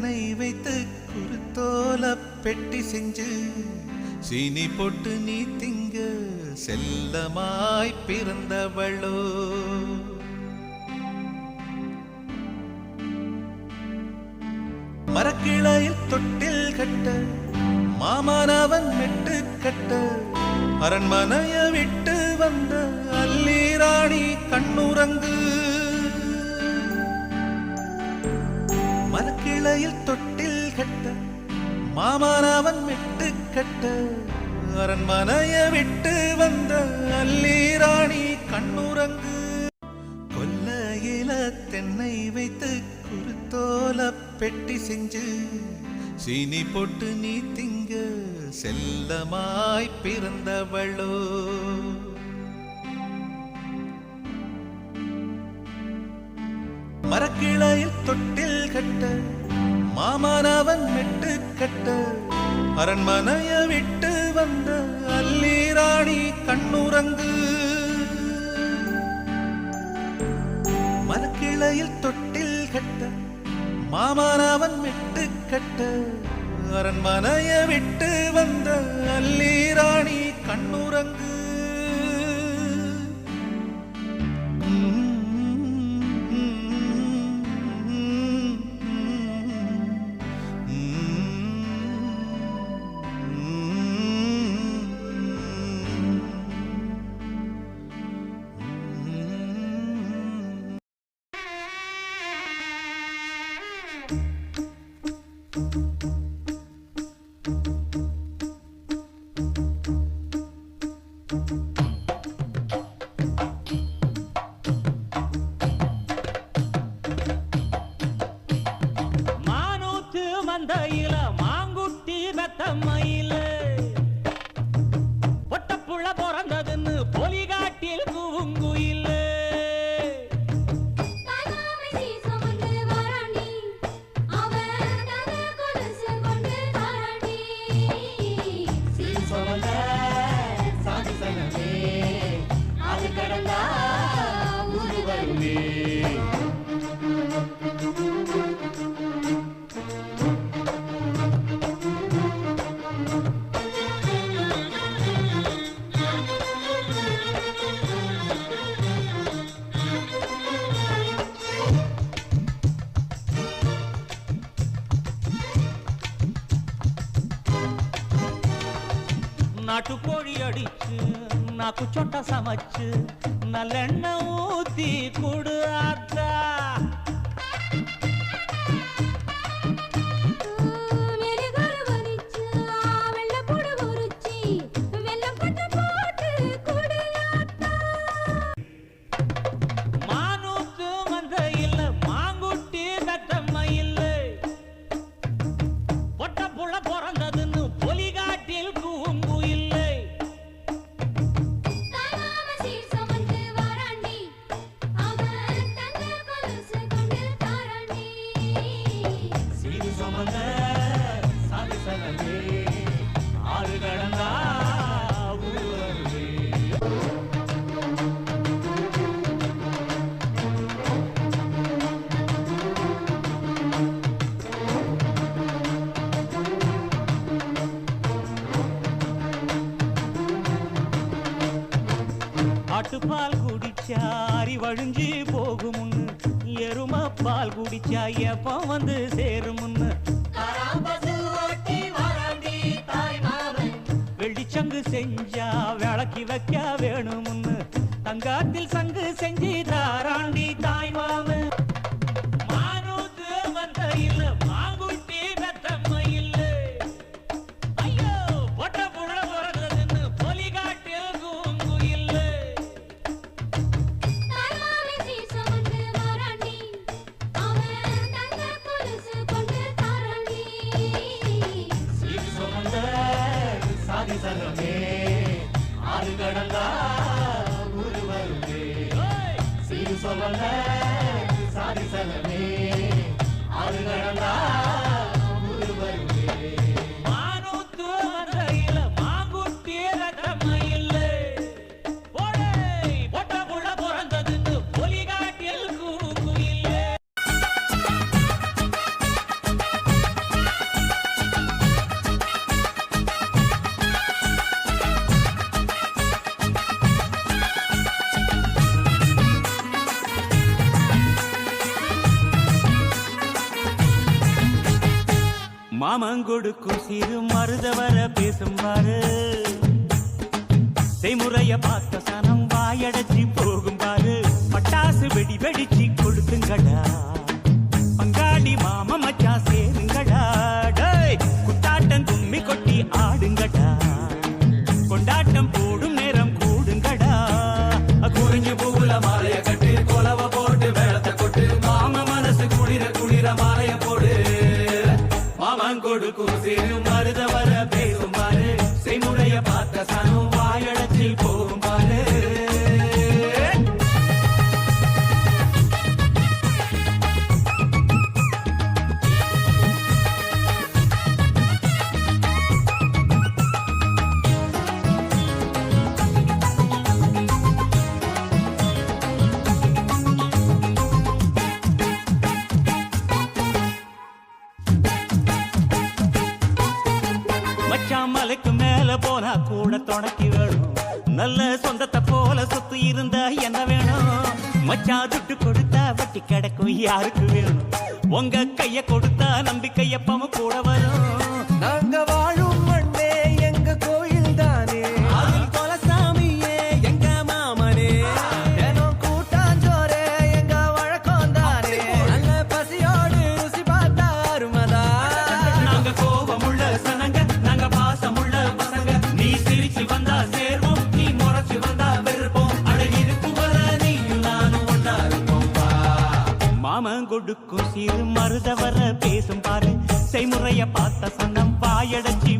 தென்னை வைத்து குருத்தோல பெட்டி செஞ்சு சீனி போட்டு நீ திங்க செல்லமாய் பிறந்தவளோ. மரக்கிளையில் தொட்டில் கட்ட மாமனவன் மெட்டு கட்ட அரண்மனைய விட்டு வந்த அல்லீராணி கண்ணுறங்கு. மரக்கிளையில் தொட்டில் கட்ட மாமனவன் மெட்டு கட்ட அரண்மனைய விட்டு வந்த அல்லீராணி கண்ணுறங்கு. கொல்லையில தென்னை வைத்து குருத்தோல பெட்டி செஞ்சு சீனி போட்டு நீ திங்க செல்லமாய் பிறந்தவளோ. மரக்கிளையில் தொட்டில் கட்ட மாமனவன் மெட்டு கட்ட அரண்மனைய விட்டு வந்த அல்லீராணி கண்ணுறங்கு. மரக்கிளையில் தொட்டில் கட்ட மாமனவன் மெட்டு கட்ட அரண்மனைய விட்டு வந்த அல்லீராணி கண்ணுறங்கு. மந்தையில மாங்குட்டி பெத்தம்மையில பொட்டப்புள்ள பிறந்ததுன்னு பொலிகாட்டில் கூங்குயில. நாட்டுக்கோழி அடிச்சு நாக்கு சொட்ட சமைச்சு நல்லெண்ணெய் ஊத்தி குடு ஆத்தா. மானூத்து மந்தையில் மாங்குட்டி பெத்தம்மையில் பொட்டப்புள்ள பிறந்ததுன்னு பொலிகாட்டில் ஆட்டுப்பால் குடிச்சா அறிவழிஞ்சு போகுமுன்னு எரும பால் குடிச்சா எப்ப வந்து சேருமுன்னு வெள்ளிச்சங்கு செஞ்சா விளக்கி வைக்க வேணுமுன்னு தங்காத்தில் சங்கு செஞ்சு தாராண்டி தாய் மாமன். மானூத்து மந்தையில் மாங்குட்டி பெத்தம்மையில் ஐயோ பொட்ட புள்ள பிறந்ததுன்னு பொலிகாட்டில் கூங்குயில். சகமே ஆறு கடந்தா ஊரு வருமே சீரு சொல்ல சாதி சகமே ஆறு கடந்தா ஊரு வருமே. மானூத்து மந்தையில மாங்குட்டி பெத்தம்மையில் பொட்ட புள்ள பிறந்ததுன்னு பொலிகாட்டில் கூங்குயில். மாமங்கொடுக்கும் சிறு மருதவர பேசும் பாரு செய்முறைய பார்த்த சனம் வாயடைச்சி போகும் பாரு பட்டாசு வெடி வெடிச்சு கொடுத்துங்கடா பங்காளி மாம மச்சா சேருங்கடா டேய் குத்தாட்டம் கும்மி கொட்டி ஆடுங்கடா கொண்டாட்டம் போடும் நேரம் கூடுங்கடா குறிஞ்சு பூவுல மாலைய கட்டு கொலவ போட்டு வேளத்தை கொட்டு மாம மனசு குளிர குளிர மாலைய போடு மாமன் கொடுக்கும் சிறு மருத வர பேசும் பாரு செய்முறைய பார்த்த சனம் வாயடைச்சி போகும் பாரு மச்சான் மலைக்கு மேல போனா கூட துணைக்கு வேணும் நல்ல சொந்தத்தை போல சொத்து இருந்தா என்ன வேணும் மச்சான் துட்டு கொடுத்தா வட்டி கிடக்கும் யாருக்கு வேணும் உங்க கைய கொடுத்தா நம்பிக்கை எப்பவும் கூட வரும் நாங்க வாழும் மண்ணே எங்க கோயில் தானே அதில் கொலசாமியே எங்க மாமனே தினம் கூட்டாஞ்சோரே எங்க வழக்கம் தானே நல்ல பசியோடு ருசி பார்த்தா அருமதா நாங்க கோபமுள்ள சனங்க நாங்க பாசமுள்ள பசங்க நீ சிரிச்சு வந்தா சேர்வோம் நீ முறைச்சு வந்தா வெறுப்போம் அழகிருக்கும் வர நீயும் நானும் ஒன்னா இருப்போம் மாமன் கொடுக்கும் சிறு மருத வர பேசும் பாரு செய்முறைய பார்த்த சனம் வாயடைச்சி